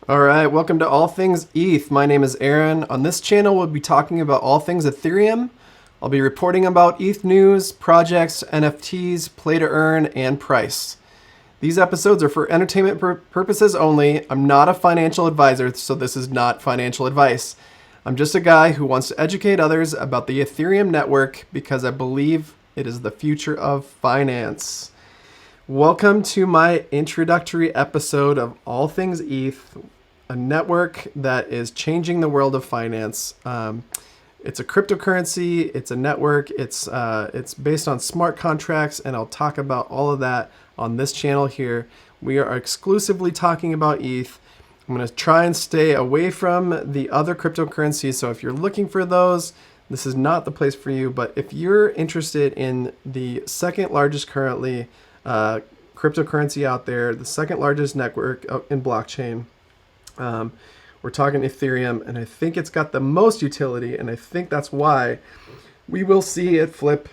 All right, welcome to All Things ETH. My name is Aaron. On this channel, we'll be talking about all things Ethereum. I'll be reporting about ETH news, projects, NFTs, play to earn, and price. These episodes are for entertainment purposes only. I'm not a financial advisor, so this is not financial advice. I'm just a guy who wants to educate others about the Ethereum network because I believe it is the future of finance. Welcome to my introductory episode of All Things ETH, a network that is changing the world of finance. It's a cryptocurrency, it's a network, it's based on smart contracts, and I'll talk about all of that on this channel here. We are exclusively talking about ETH. I'm going to try and stay away from the other cryptocurrencies, so if you're looking for those, this is not the place for you. But if you're interested in the second largest currently cryptocurrency out there, the second largest network in blockchain, we're talking Ethereum, and I think it's got the most utility, and I think that's why we will see it flip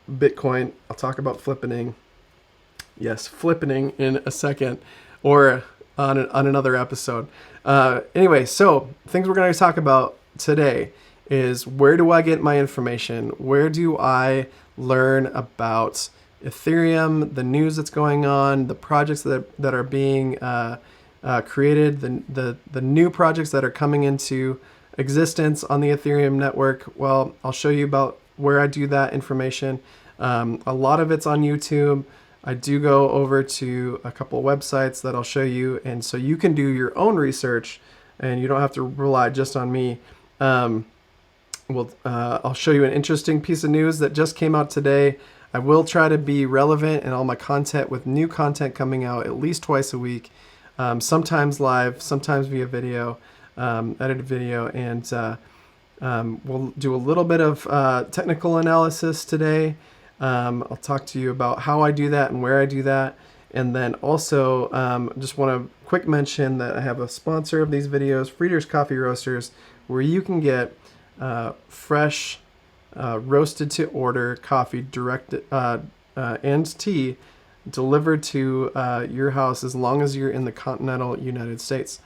Bitcoin. I'll talk about flippening. Yes, flippening in a second, or on another episode. Anyway, so things we're going to talk about today is where do I get my information? Where do I learn about Ethereum, the news that's going on, the projects that are being created, the new projects that are coming into existence on the Ethereum network. Well, I'll show you about where I do that information. A lot of it's on YouTube. I do go over to a couple websites that I'll show you, and so you can do your own research and you don't have to rely just on me. I'll show you an interesting piece of news that just came out today. I will try to be relevant in all my content with new content coming out at least twice a week. Sometimes live, sometimes via video, edited video, and we'll do a little bit of technical analysis today. I'll talk to you about how I do that and where I do that, and then also just want to quick mention that I have a sponsor of these videos, Friedrichs Coffee Roasters, where you can get fresh, roasted to order coffee directed and tea delivered to your house as long as you're in the continental United States.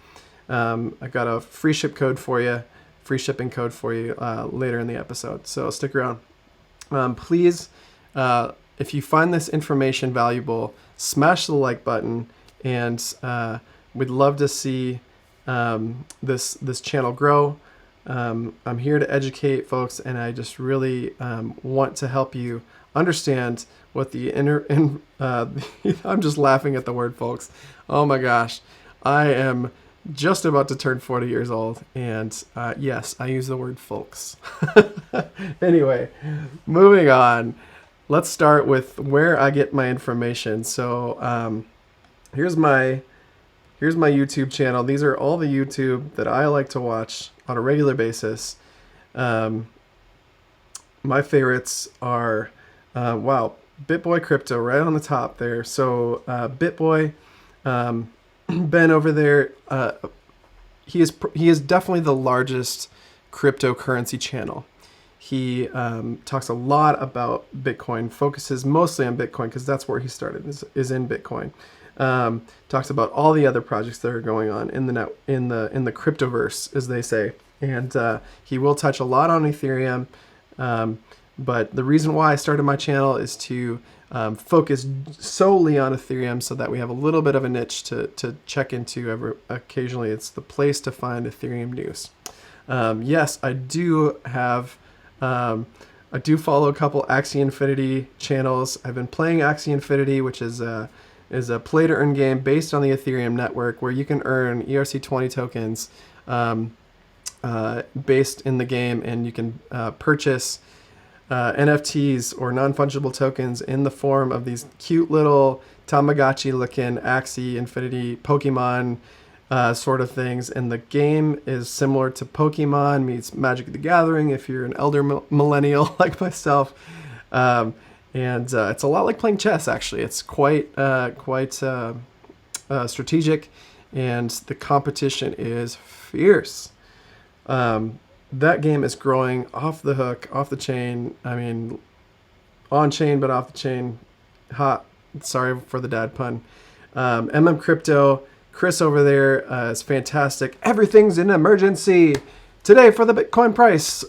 I got a free ship code for you, free shipping code for you later in the episode, so stick around. Please, if you find this information valuable, smash the like button, and we'd love to see this channel grow. I'm here to educate folks, and I just really want to help you understand what the I'm just laughing at the word folks. Oh my gosh. I am just about to turn 40 years old, and yes, I use the word folks. Anyway, moving on. Let's start with where I get my information. So here's my YouTube channel. These are all the YouTube that I like to watch on a regular basis. My favorites are, BitBoy Crypto right on the top there. So BitBoy, Ben over there, he is definitely the largest cryptocurrency channel. He talks a lot about Bitcoin, focuses mostly on Bitcoin because that's where he started, is in Bitcoin. Talks about all the other projects that are going on in the cryptoverse, as they say, and he will touch a lot on Ethereum. But the reason why I started my channel is to focus solely on Ethereum, so that we have a little bit of a niche to check into occasionally. It's the place to find Ethereum news. Yes, I do have. I do follow a couple Axie Infinity channels. I've been playing Axie Infinity, which is a play to earn game based on the Ethereum network, where you can earn ERC20 tokens based in the game, and you can purchase NFTs or non-fungible tokens in the form of these cute little Tamagotchi looking Axie Infinity Pokemon sort of things. And the game is similar to Pokemon meets Magic the Gathering if you're an elder millennial like myself. And it's a lot like playing chess, actually. It's quite strategic, and the competition is fierce. That game is growing off the hook, off the chain. I mean, on chain, but off the chain. Hot. Sorry for the dad pun. MM Crypto Chris over there is fantastic. Everything's an emergency today for the Bitcoin price.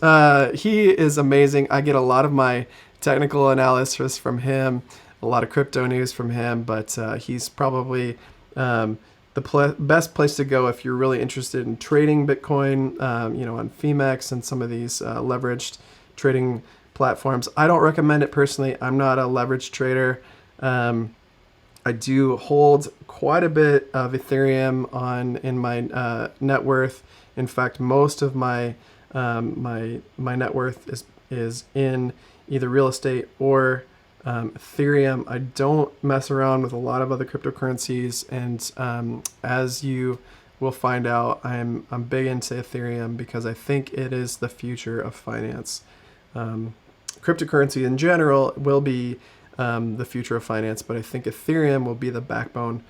He is amazing. I get a lot of my technical analysis from him, a lot of crypto news from him, but he's probably the best place to go if you're really interested in trading Bitcoin, on Femex and some of these leveraged trading platforms. I don't recommend it personally. I'm not a leveraged trader. I do hold quite a bit of Ethereum in my net worth. In fact, most of my my net worth is in either real estate or Ethereum. I don't mess around with a lot of other cryptocurrencies, and as you will find out, I'm big into Ethereum because I think it is the future of finance. Cryptocurrency in general will be the future of finance, but I think Ethereum will be the backbone.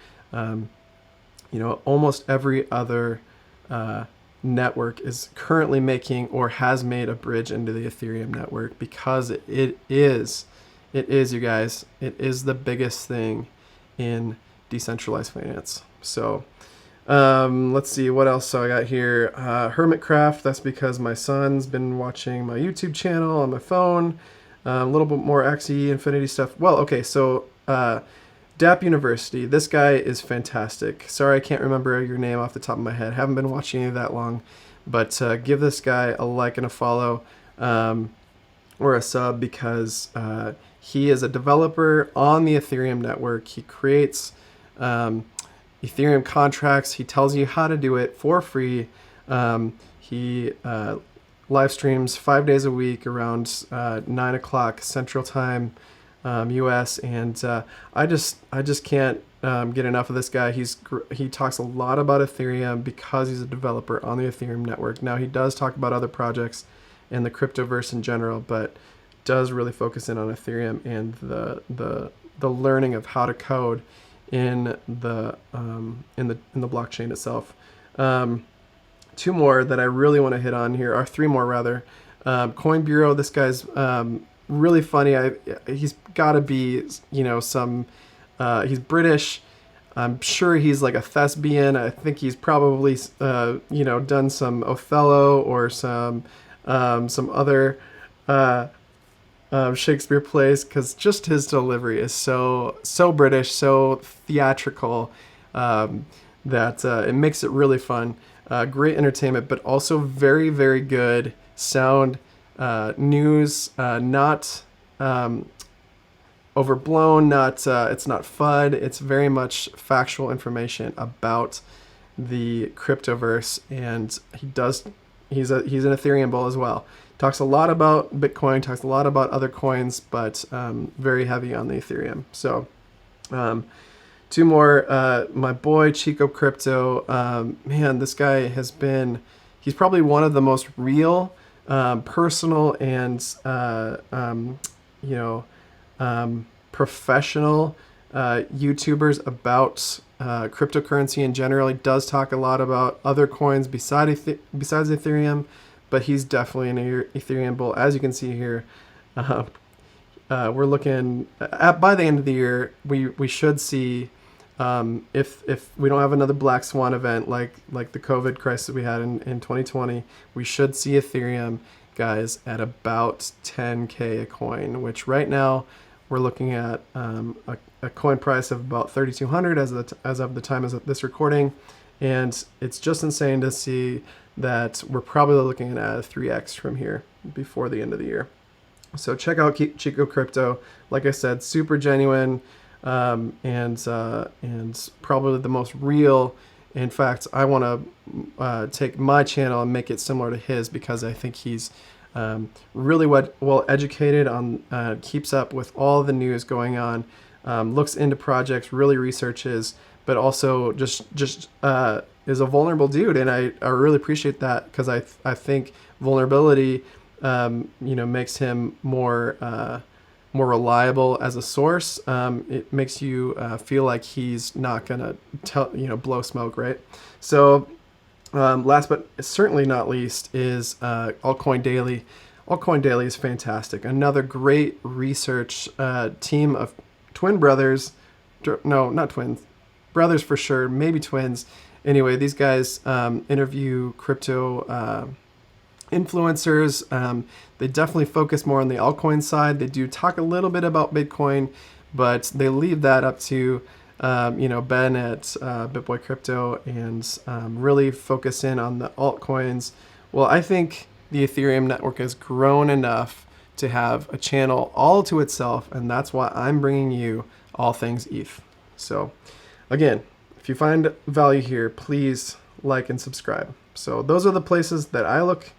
Almost every other network is currently making or has made a bridge into the Ethereum network because it is, you guys, it is the biggest thing in decentralized finance. So let's see what else I got here. Hermitcraft, that's because my son's been watching my YouTube channel on my phone. A little bit more Axie Infinity stuff. Well, okay, so Dapp University, this guy is fantastic. Sorry I can't remember your name off the top of my head. Haven't been watching you that long, but give this guy a like and a follow or a sub because he is a developer on the Ethereum network. He creates Ethereum contracts. He tells you how to do it for free. He live streams 5 days a week around 9 o'clock Central Time, US, and I just can't get enough of this guy. He talks a lot about Ethereum because he's a developer on the Ethereum network. Now he does talk about other projects and the cryptoverse in general, but does really focus in on Ethereum and the learning of how to code in the blockchain itself. Two more that I really want to hit on here, or three more rather. Coin Bureau, this guy's really funny. He's got to be, he's British. I'm sure he's like a thespian. I think he's probably, done some Othello or some other Shakespeare plays, because just his delivery is so British, so theatrical, that it makes it really fun. Great entertainment, but also very, very good sound news, not overblown, it's not FUD, it's very much factual information about the cryptoverse, and he's an Ethereum bull as well. Talks a lot about Bitcoin, talks a lot about other coins, but very heavy on the Ethereum. So two more, my boy Chico Crypto. Man, this guy he's probably one of the most real, personal, and professional YouTubers about cryptocurrency in general. He does talk a lot about other coins besides Ethereum, but he's definitely an Ethereum bull. As you can see here, we're looking at, by the end of the year, we should see, if we don't have another black swan event like the COVID crisis we had in 2020, we should see Ethereum, guys, at about 10K a coin, which right now we're looking at a coin price of about 3,200 as of the time of this recording, and it's just insane to see that we're probably looking at a 3x from here before the end of the year. So check out Chico Crypto. Like I said, super genuine, and probably the most real. In fact, I want to take my channel and make it similar to his, because I think he's really well educated on, keeps up with all the news going on, looks into projects, really researches, but also just is a vulnerable dude, and I really appreciate that, because I think vulnerability makes him more reliable as a source. It makes you feel like he's not gonna blow smoke, right? So last but certainly not least is Altcoin Daily. Altcoin Daily is fantastic. Another great research team of twin brothers. No, not twins. brothers for sure, maybe twins. Anyway, these guys interview crypto influencers. They definitely focus more on the altcoin side. They do talk a little bit about Bitcoin, but they leave that up to Ben at BitBoy Crypto and really focus in on the altcoins. Well, I think the Ethereum network has grown enough to have a channel all to itself, and that's why I'm bringing you All Things ETH. So again, if you find value here, please like and subscribe. So those are the places that I look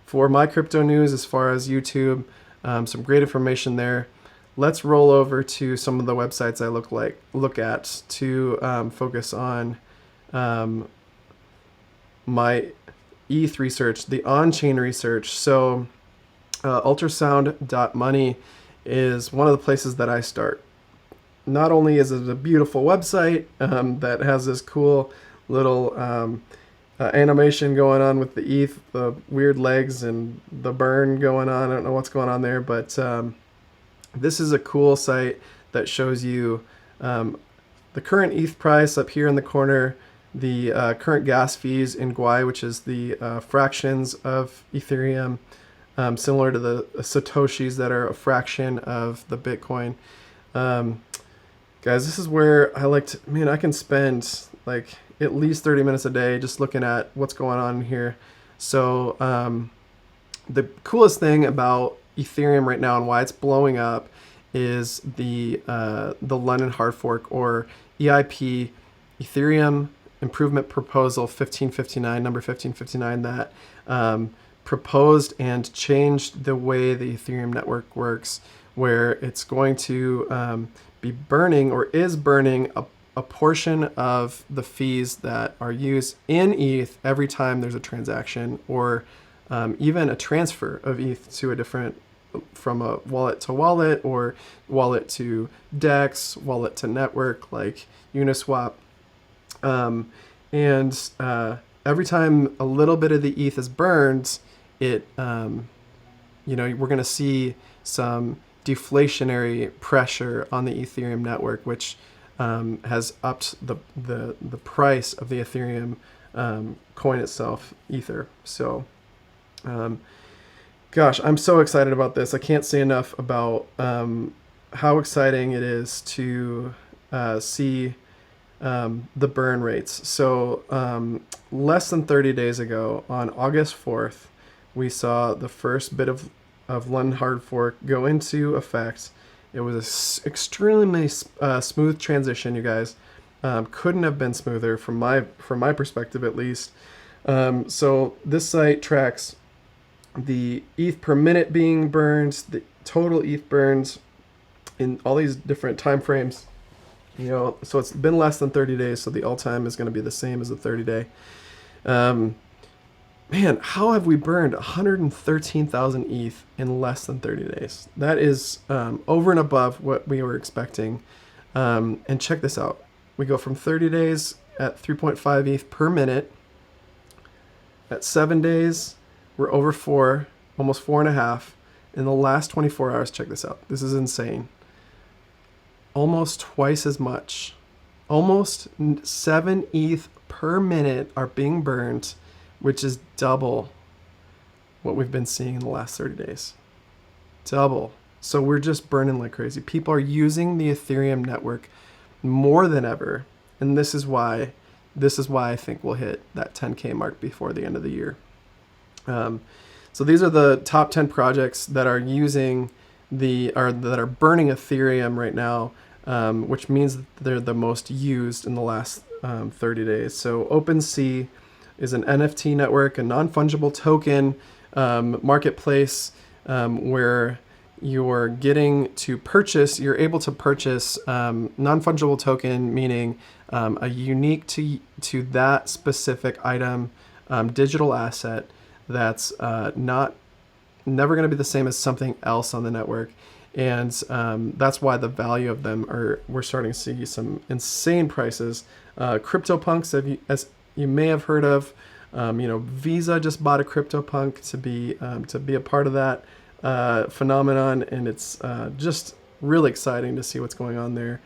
for my crypto news as far as YouTube. Some great information there. Let's roll over to some of the websites I look at to focus on my ETH research, the on-chain research. So ultrasound.money is one of the places that I start. Not only is it a beautiful website that has this cool little animation going on with the ETH, the weird legs and the burn going on. I don't know what's going on there, but this is a cool site that shows you the current ETH price up here in the corner, the current gas fees in Gwei, which is the fractions of Ethereum, similar to the Satoshis that are a fraction of the Bitcoin. Guys, this is where I like to, I can spend like at least 30 minutes a day just looking at what's going on here. So the coolest thing about Ethereum right now and why it's blowing up is the London hard fork, or EIP, Ethereum Improvement Proposal 1559, number 1559, that proposed and changed the way the Ethereum network works, where it's going to be burning, or is burning, a portion of the fees that are used in ETH every time there's a transaction, or even a transfer of ETH to a different, from a wallet to wallet, or wallet to DEX, wallet to network like Uniswap. And every time a little bit of the ETH is burned, it, we're going to see some deflationary pressure on the Ethereum network, which has upped the price of the Ethereum coin itself, Ether. So, gosh, I'm so excited about this. I can't say enough about how exciting it is to see the burn rates. So less than 30 days ago, on August 4th, we saw the first bit of London hard fork go into effect. It was an extremely smooth transition, you guys. Couldn't have been smoother from my perspective, at least. So this site tracks the ETH per minute being burned, the total ETH burns in all these different time frames. So it's been less than 30 days, so the all time is going to be the same as the 30-day. Man, how have we burned 113,000 ETH in less than 30 days? That is over and above what we were expecting. And check this out. We go from 30 days at 3.5 ETH per minute. At 7 days, we're over 4, almost 4.5. In the last 24 hours, check this out. This is insane. Almost twice as much. Almost 7 ETH per minute are being burned, which is double what we've been seeing in the last 30 days. Double. So we're just burning like crazy. People are using the Ethereum network more than ever. And this is why I think we'll hit that 10K mark before the end of the year. So these are the top 10 projects that are using that are burning Ethereum right now, which means that they're the most used in the last 30 days. So OpenSea is an NFT network, a non-fungible token marketplace where you're able to purchase non-fungible token, meaning a unique to that specific item digital asset that's never going to be the same as something else on the network. And that's why the value of them we're starting to see some insane prices. CryptoPunks, as you may have heard of, Visa just bought a CryptoPunk to be a part of that phenomenon, and it's just really exciting to see what's going on there.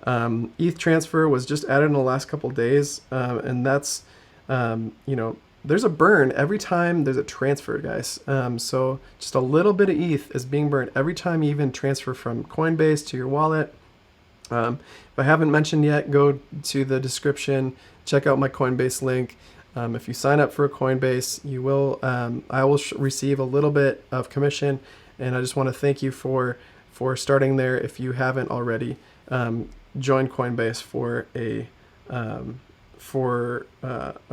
ETH transfer was just added in the last couple days, and that's, there's a burn every time there's a transfer, guys. So just a little bit of ETH is being burned every time you even transfer from Coinbase to your wallet. If I haven't mentioned yet, go to the description, check out my Coinbase link. If you sign up for a Coinbase, you will, I will receive a little bit of commission, and I just want to thank you for starting there. If you haven't already, join Coinbase for a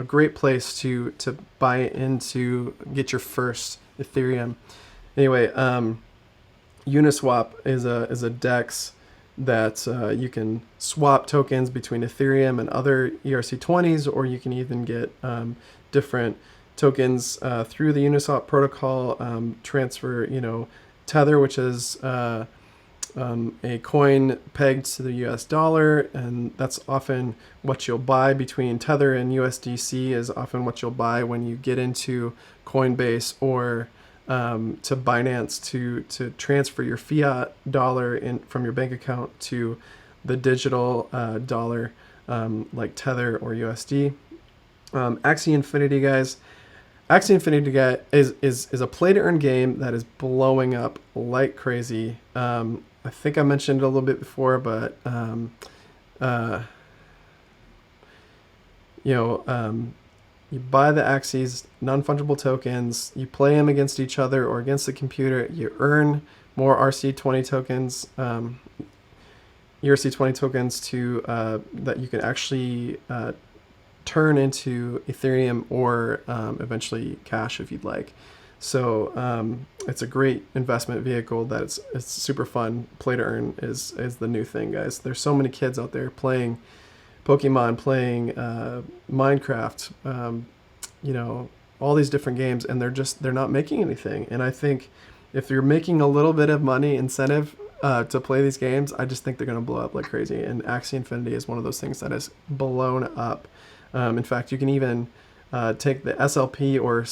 great place to buy into, get your first Ethereum. Anyway, Uniswap is a DEX that you can swap tokens between Ethereum and other ERC20s, or you can even get different tokens through the Uniswap protocol, transfer, Tether, which is a coin pegged to the US dollar, and that's often what you'll buy between Tether and USDC is often what you'll buy when you get into Coinbase or to Binance to transfer your fiat dollar from your bank account to the digital dollar like Tether or USD. Axie Infinity, guys. Axie Infinity is a play to earn game that is blowing up like crazy. I think I mentioned it a little bit before, but you buy the Axies, non-fungible tokens, you play them against each other or against the computer, you earn more RC20 tokens, ERC20 tokens that you can actually turn into Ethereum or eventually cash if you'd like. So it's a great investment vehicle that it's super fun. Play to earn is the new thing, guys. There's so many kids out there playing Pokemon, playing Minecraft, all these different games, and they're not making anything. And I think if you're making a little bit of money incentive to play these games, I just think they're going to blow up like crazy. And Axie Infinity is one of those things that is blown up. In fact, you can even take the SLP or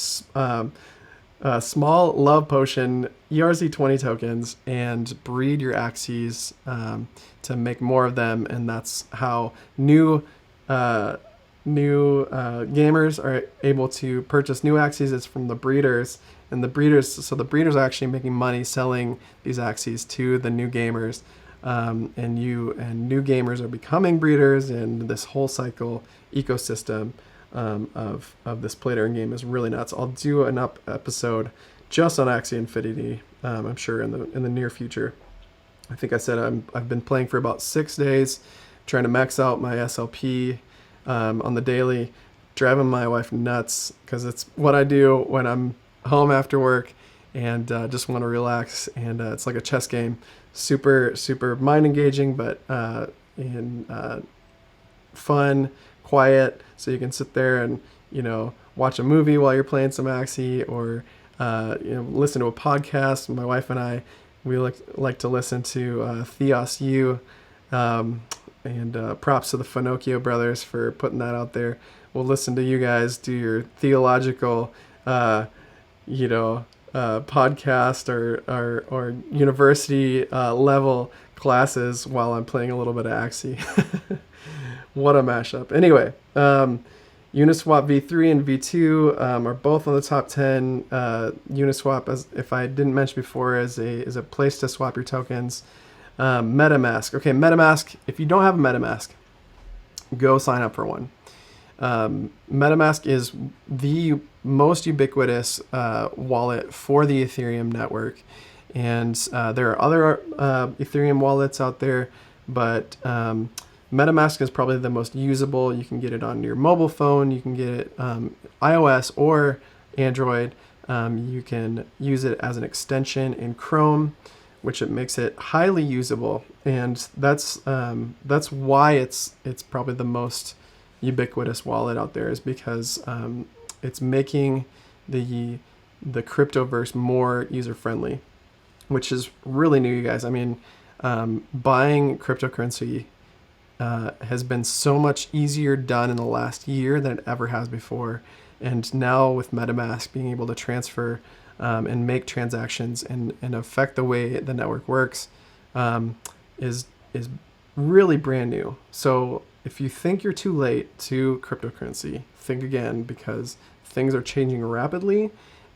small love potion ERC20 tokens and breed your Axies to make more of them, and that's how new gamers are able to purchase new Axies. It's from the breeders, and the breeders are actually making money selling these Axies to the new gamers, and new gamers are becoming breeders, and this whole cycle ecosystem of this play to earn game is really nuts. I'll do an episode just on Axie Infinity, I'm sure in the near future. I think I said I've been playing for about 6 days, trying to max out my SLP on the daily, driving my wife nuts because it's what I do when I'm home after work and just want to relax. And it's like a chess game, super mind engaging, but fun, quiet, so you can sit there and watch a movie while you're playing some Axie, or listen to a podcast. My wife and I, we like to listen to Theos U, and props to the Finocchio brothers for putting that out there. We'll listen to you guys do your theological podcast or university level classes while I'm playing a little bit of Axie. What a mashup. Anyway, Uniswap V3 and V2 are both on the top 10. Uniswap, as if I didn't mention before, is a place to swap your tokens. MetaMask. Okay, MetaMask. If you don't have a MetaMask, go sign up for one. MetaMask is the most ubiquitous wallet for the Ethereum network, and there are other Ethereum wallets out there, but MetaMask is probably the most usable. You can get it on your mobile phone. You can get it iOS or Android. You can use it as an extension in Chrome, which it makes it highly usable, and that's why it's probably the most ubiquitous wallet out there, is because it's making the cryptoverse more user friendly, which is really new, you guys. I mean, buying cryptocurrency has been so much easier done in the last year than it ever has before. And now with MetaMask being able to transfer and make transactions and affect the way the network works is really brand new. So if you think you're too late to cryptocurrency, think again, because things are changing rapidly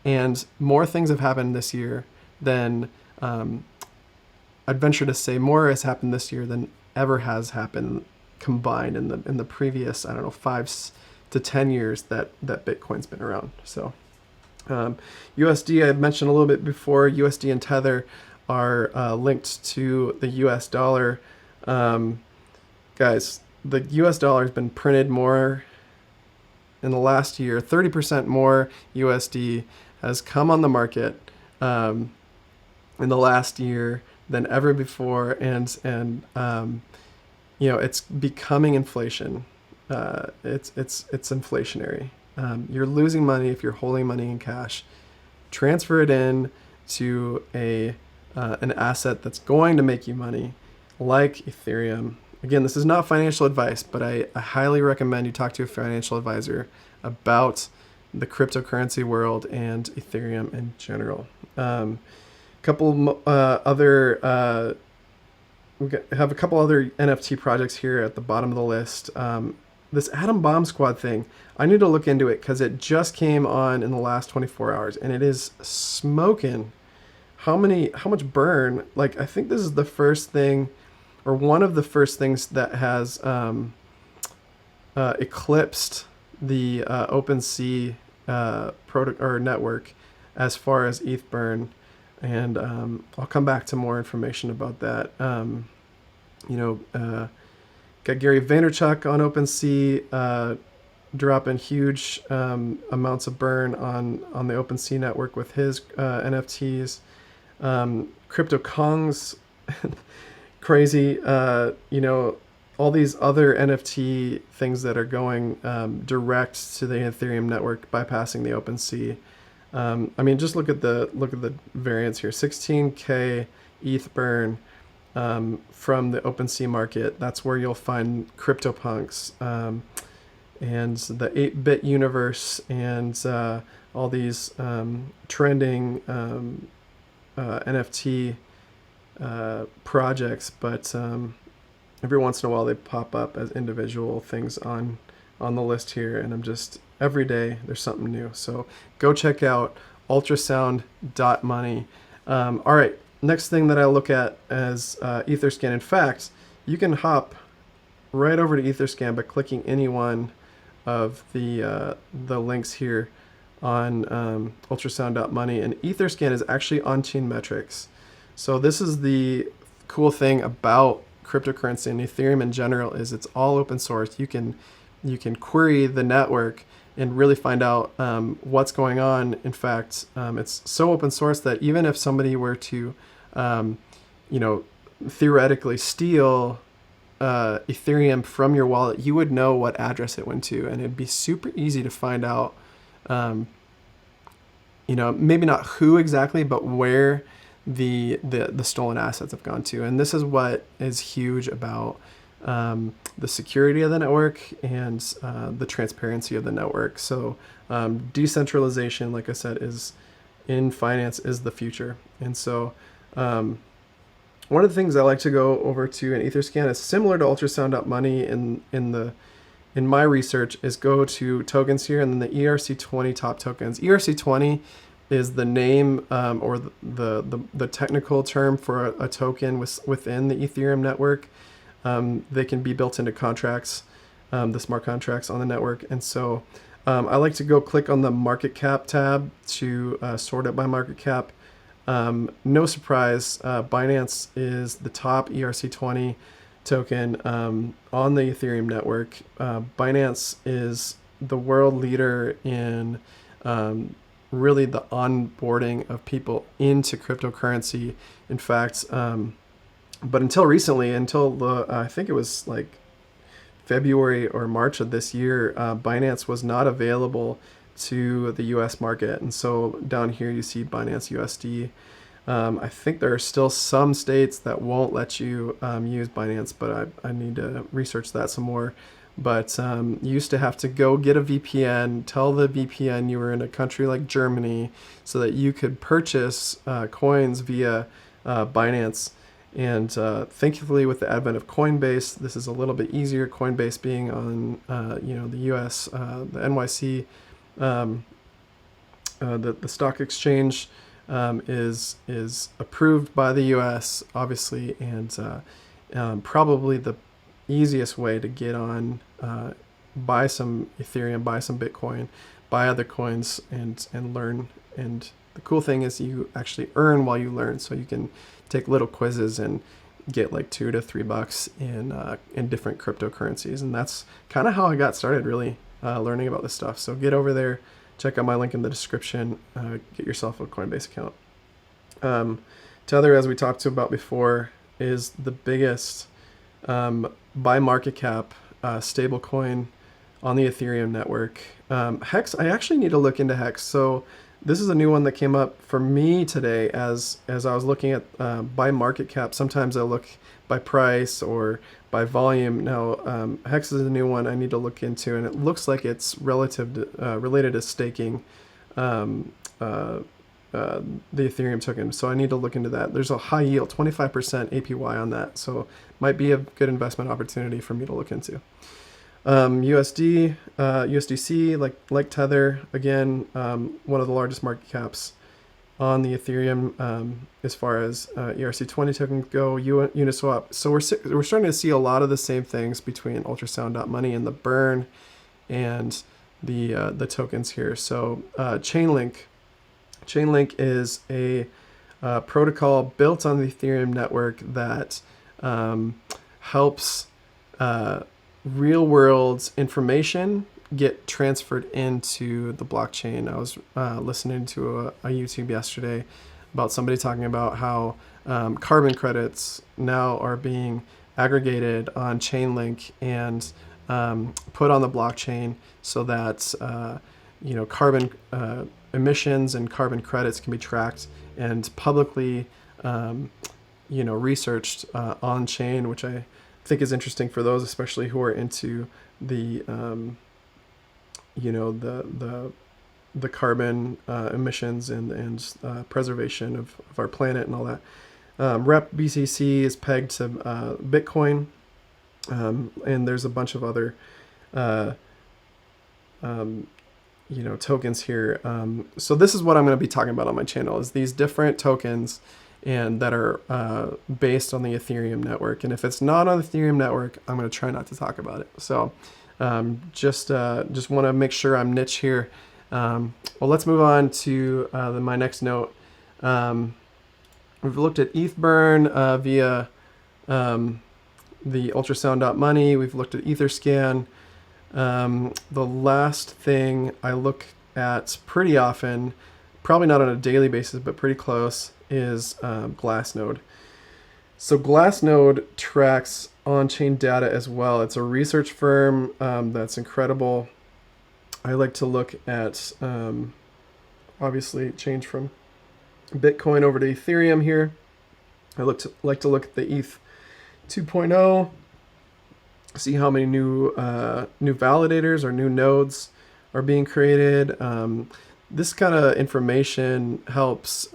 and more things have happened this year than, I'd venture to say more has happened this year than ever has happened combined in the previous, I don't know, 5 to 10 years that Bitcoin's been around. So USD, I had mentioned a little bit before, USD and Tether are linked to the US dollar. Guys, the US dollar has been printed more in the last year. 30% more USD has come on the market in the last year than ever before, and it's becoming inflation. It's inflationary. You're losing money if you're holding money in cash. Transfer it in to an asset that's going to make you money, like Ethereum. Again, this is not financial advice, but I highly recommend you talk to a financial advisor about the cryptocurrency world and Ethereum in general. We have a couple other NFT projects here at the bottom of the list. This Atom Bomb Squad thing, I need to look into it because it just came on in the last 24 hours and it is smoking. How much burn? Like, I think this is the first thing, or one of the first things that has eclipsed the OpenSea product or network as far as ETH burn. And I'll come back to more information about that. Got Gary Vaynerchuk on OpenSea dropping huge amounts of burn on the OpenSea network with his NFTs. Crypto Kong's crazy. All these other NFT things that are going direct to the Ethereum network, bypassing the OpenSea. Just look at the variance here. 16K ETH burn from the OpenSea market. That's where you'll find CryptoPunks and the 8-bit universe and all these trending NFT projects. But every once in a while they pop up as individual things on the list here, and every day there's something new. So go check out ultrasound.money. All right, next thing that I look at is Etherscan. In fact, you can hop right over to Etherscan by clicking any one of the links here on ultrasound.money, and Etherscan is actually on Chain Metrics. So this is the cool thing about cryptocurrency and Ethereum in general, is it's all open source. You can query the network and really find out what's going on. In fact, it's so open source that even if somebody were to, theoretically steal Ethereum from your wallet, you would know what address it went to, and it'd be super easy to find out, maybe not who exactly, but where the stolen assets have gone to. And this is what is huge about the security of the network and the transparency of the network. So decentralization, like I said, is in finance is the future. And so one of the things I like to go over to in Etherscan is similar to ultrasound.money in my research, is go to tokens here, and then the ERC20 top tokens. ERC20 is the name or the technical term for a token within the Ethereum network. They can be built into contracts, the smart contracts on the network. And so I like to go click on the market cap tab to sort it by market cap. No surprise, Binance is the top ERC20 token on the Ethereum network. Binance is the world leader in really the onboarding of people into cryptocurrency. In fact, but until recently, I think it was like February or March of this year, Binance was not available to the US market. And so down here you see Binance USD. I think there are still some states that won't let you use Binance, but I need to research that some more. But you used to have to go get a VPN, tell the VPN you were in a country like Germany so that you could purchase coins via Binance. And thankfully, with the advent of Coinbase, this is a little bit easier. Coinbase being on, the U.S., the NYC, the stock exchange is approved by the U.S. obviously, and probably the easiest way to get on, buy some Ethereum, buy some Bitcoin, buy other coins, and learn. And the cool thing is you actually earn while you learn, so you can take little quizzes and get like $2 to $3 in different cryptocurrencies. And that's kind of how I got started really learning about this stuff. So get over there, check out my link in the description, get yourself a Coinbase account. Tether, as we talked about before, is the biggest by market cap stablecoin on the Ethereum network. Hex, I actually need to look into Hex. So this is a new one that came up for me today as I was looking at by market cap. Sometimes I look by price or by volume. Now, Hex is a new one I need to look into, and it looks like it's related to staking the Ethereum token. So I need to look into that. There's a high yield, 25% APY on that. So might be a good investment opportunity for me to look into. USDC, like Tether, again, one of the largest market caps on the Ethereum as far as ERC20 tokens go, Uniswap. So we're starting to see a lot of the same things between ultrasound.money and the burn and the tokens here. So Chainlink is a protocol built on the Ethereum network that helps real world information get transferred into the blockchain. I was listening to a YouTube yesterday about somebody talking about how carbon credits now are being aggregated on Chainlink and put on the blockchain so that carbon emissions and carbon credits can be tracked and publicly researched on chain, which I think is interesting for those especially who are into the the carbon emissions and preservation of our planet and all that. Rep BCC is pegged to Bitcoin, and there's a bunch of other tokens here. So this is what I'm going to be talking about on my channel, is these different tokens and that are based on the Ethereum network. And if it's not on the Ethereum network, I'm going to try not to talk about it. So just want to make sure I'm niche here. Well, let's move on to my next note. We've looked at ETH burn via the ultrasound.money. We've looked at Etherscan. The last thing I look at pretty often, probably not on a daily basis, but pretty close, is Glassnode. So Glassnode tracks on-chain data as well. It's a research firm that's incredible. I like to look at, obviously, change from Bitcoin over to Ethereum here. I like to look at the ETH 2.0, see how many new validators or new nodes are being created. This kind of information helps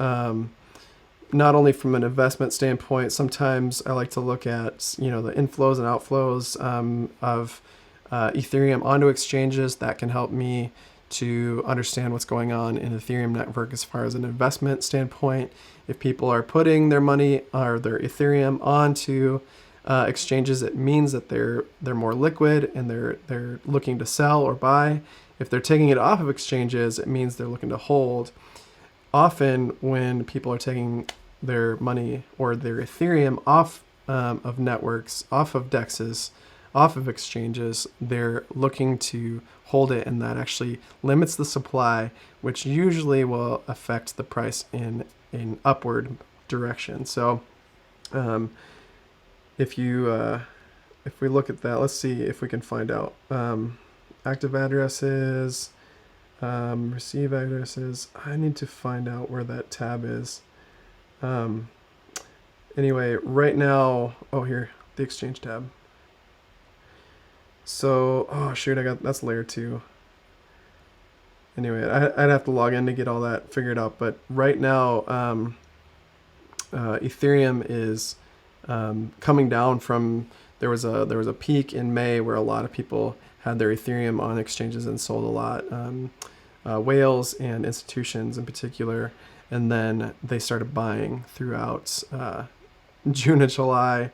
not only from an investment standpoint. Sometimes I like to look at the inflows and outflows of Ethereum onto exchanges. That can help me to understand what's going on in the Ethereum network as far as an investment standpoint. If people are putting their money or their Ethereum onto exchanges, it means that they're more liquid and they're looking to sell or buy. If they're taking it off of exchanges, it means they're looking to hold. Often when people are taking their money or their Ethereum off of networks, off of DEXs, off of exchanges, they're looking to hold it, and that actually limits the supply, which usually will affect the price in an upward direction. So if we look at that, let's see if we can find out active addresses, receive addresses. I need to find out where that tab is. Anyway, right now, here, the exchange tab. So, that's layer 2. Anyway, I'd have to log in to get all that figured out. But right now, Ethereum is coming down from, there was a peak in May where a lot of people had their Ethereum on exchanges and sold a lot, whales and institutions in particular, and then they started buying throughout June and July,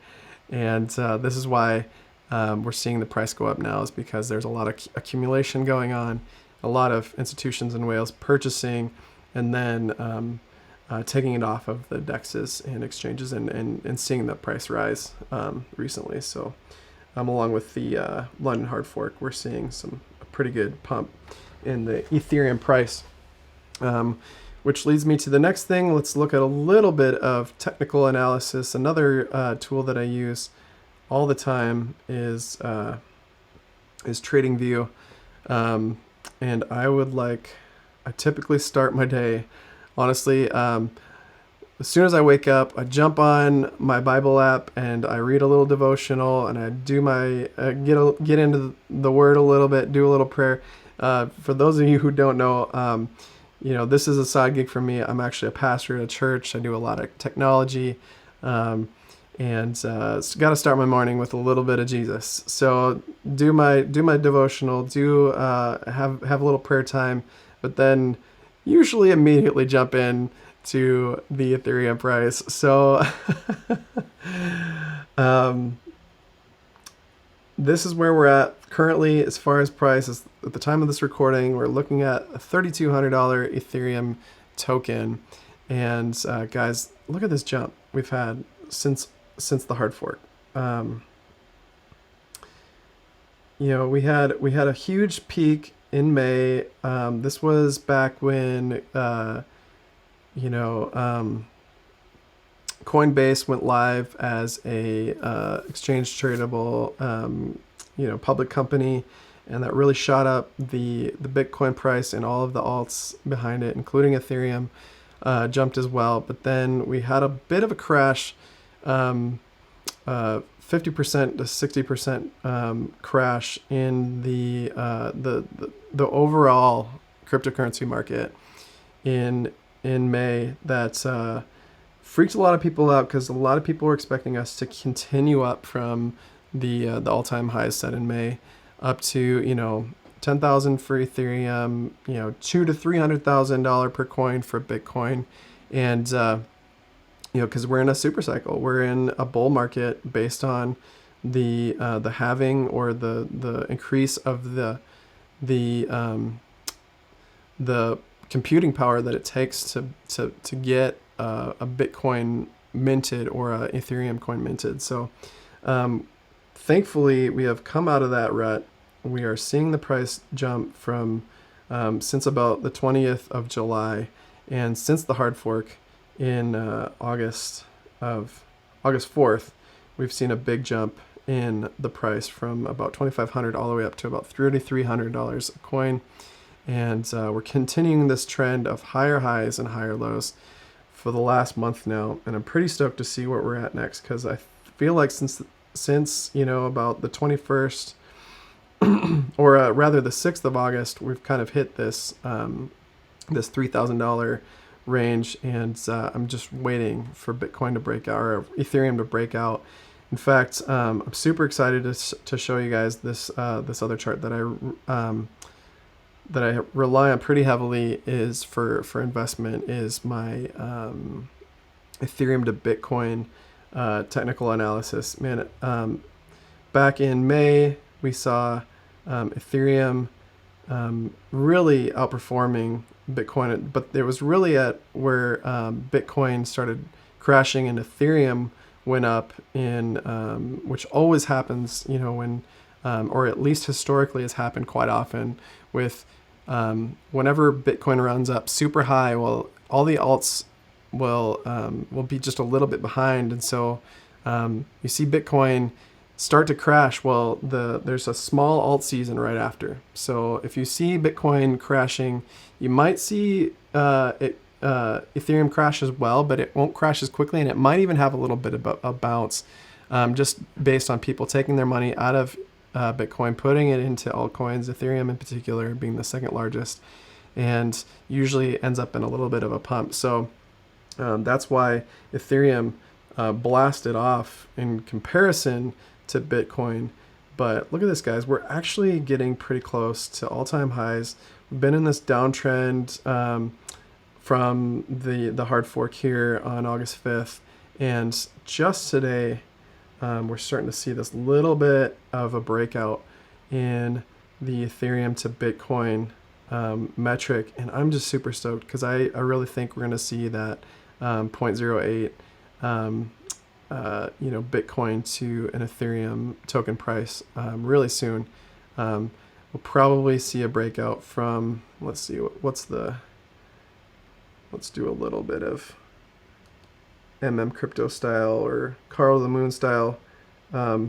and this is why we're seeing the price go up now, is because there's a lot of accumulation going on, a lot of institutions and whales purchasing, and then taking it off of the dexes and exchanges, and seeing the price rise recently. So along with the London hard fork, we're seeing a pretty good pump in the Ethereum price, which leads me to the next thing. Let's look at a little bit of technical analysis. Another tool that I use all the time is TradingView, and I typically start my day, honestly, as soon as I wake up, I jump on my Bible app and I read a little devotional, and I do my get into the Word a little bit, do a little prayer. For those of you who don't know, this is a side gig for me. I'm actually a pastor at a church. I do a lot of technology, and got to start my morning with a little bit of Jesus. So do my devotional, have a little prayer time, but then usually immediately jump in to the Ethereum price. So this is where we're at currently as far as prices. At the time of this recording, we're looking at a $3,200 Ethereum token. And guys, look at this jump we've had since the hard fork. We had a huge peak in May. This was back when Coinbase went live as a exchange tradable public company, and that really shot up the Bitcoin price, and all of the alts behind it, including Ethereum, jumped as well. But then we had a bit of a crash, 50% to 60% crash in the overall cryptocurrency market in May. That freaked a lot of people out, because a lot of people were expecting us to continue up from the all-time highs set in May up to 10,000 for Ethereum, $200,000 to $300,000 per coin for Bitcoin, and because we're in a super cycle, we're in a bull market based on the halving, or the increase of the computing power that it takes to get a Bitcoin minted or a Ethereum coin minted. So thankfully, we have come out of that rut. We are seeing the price jump from since about the 20th of July, and since the hard fork in August 4th, we've seen a big jump in the price from about $2,500 all the way up to about $3,300 a coin. And we're continuing this trend of higher highs and higher lows for the last month now. And I'm pretty stoked to see where we're at next, because I feel like since about the 21st, or rather the 6th of August, we've kind of hit this $3,000 range, and I'm just waiting for Bitcoin to break out, or Ethereum to break out. In fact, I'm super excited to show you guys this other chart that I rely on pretty heavily is for investment, is my Ethereum to Bitcoin technical analysis. Man, back in May, we saw Ethereum really outperforming Bitcoin, but it was really at where Bitcoin started crashing and Ethereum went up, in which always happens, when or at least historically has happened quite often with whenever Bitcoin runs up super high, well, all the alts will be just a little bit behind, and so you see Bitcoin start to crash. Well, there's a small alt season right after. So if you see Bitcoin crashing, you might see Ethereum crash as well, but it won't crash as quickly, and it might even have a little bit of a bounce, just based on people taking their money out of Bitcoin, putting it into altcoins, Ethereum in particular being the second largest, and usually ends up in a little bit of a pump. So that's why Ethereum blasted off in comparison to Bitcoin. But look at this, guys. We're actually getting pretty close to all-time highs. We've been in this downtrend from the hard fork here on August 5th. And just today, we're starting to see this little bit of a breakout in the Ethereum to Bitcoin metric. And I'm just super stoked because I really think we're going to see that 0.08 Bitcoin to an Ethereum token price really soon. We'll probably see a breakout from, let's see, let's do a little bit of crypto style or Carl the Moon style, TA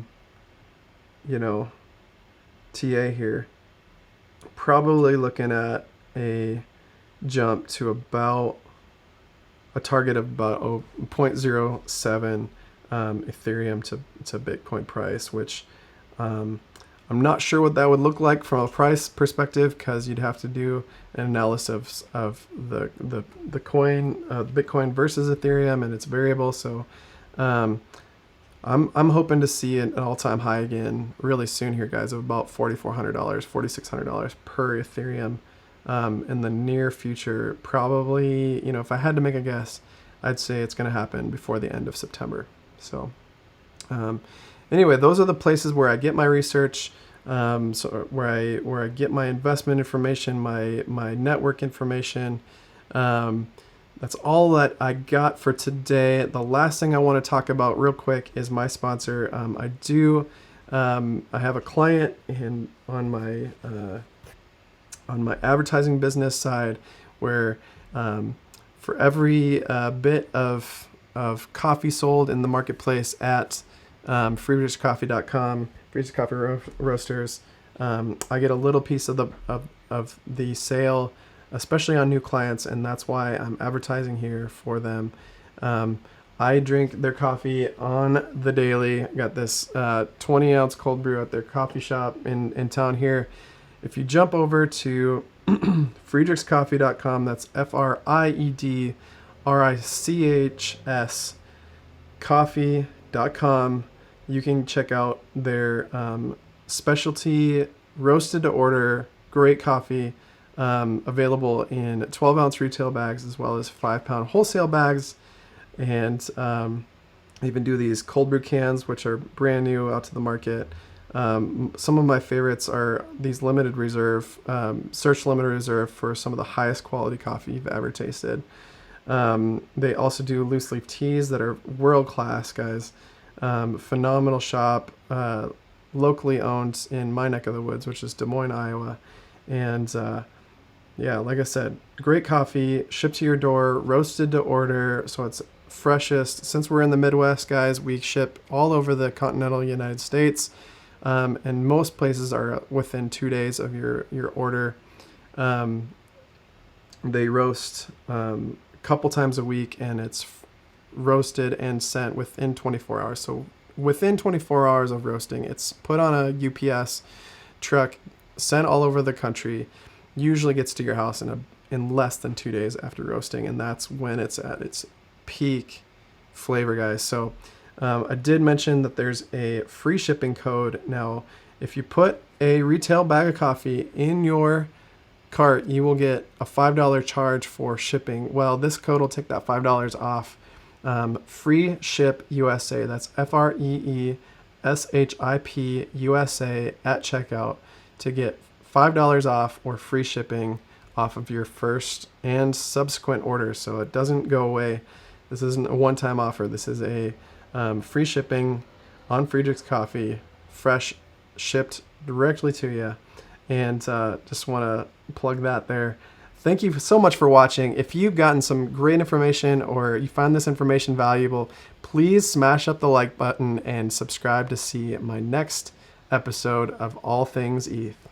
here. Probably looking at a jump to about a target of about 0.07 Ethereum to Bitcoin price, which I'm not sure what that would look like from a price perspective, because you'd have to do an analysis of the coin, Bitcoin versus Ethereum and its variable. So I'm hoping to see an all-time high again really soon here, guys, of about $4,400, $4,600 per Ethereum in the near future. Probably, if I had to make a guess, I'd say it's going to happen before the end of September. So anyway, those are the places where I get my research, so where I get my investment information, my network information. That's all that I got for today. The last thing I want to talk about real quick is my sponsor. I have a client on my advertising business side where for every bit of coffee sold in the marketplace at friedrichscoffee.com, Friedrichs Coffee Roasters, I get a little piece of the sale, especially on new clients, and that's why I'm advertising here for them. I drink their coffee on the daily. Got this 20-ounce cold brew at their coffee shop in town here. If you jump over to friedrichscoffee.com, that's FRIEDRICHS coffee.com, you can check out their specialty roasted to order great coffee, available in 12-ounce retail bags as well as 5-pound wholesale bags. And even do these cold brew cans, which are brand new out to the market. Some of my favorites are these limited reserve, search limited reserve for some of the highest quality coffee you've ever tasted. They also do loose leaf teas that are world class, guys. Phenomenal shop, locally owned in my neck of the woods, which is Des Moines, Iowa. And like I said, great coffee, shipped to your door, roasted to order, so it's freshest. Since we're in the Midwest, guys, we ship all over the continental United States, and most places are within 2 days of your order. They roast a couple times a week, and it's roasted and sent within 24 hours. So within 24 hours of roasting, it's put on a UPS truck, sent all over the country, usually gets to your house in less than 2 days after roasting, and that's when it's at its peak flavor, guys. So I did mention that there's a free shipping code. Now, if you put a retail bag of coffee in your cart, you will get a $5 charge for shipping. Well, this code will take that $5 off. Free Ship USA. That's FREESHIP USA at checkout to get $5 off or free shipping off of your first and subsequent orders. So it doesn't go away. This isn't a one-time offer. This is a free shipping on Friedrichs Coffee, fresh, shipped directly to you. And just want to plug that there. Thank you so much for watching. If you've gotten some great information or you find this information valuable, please smash up the like button and subscribe to see my next episode of All Things ETH.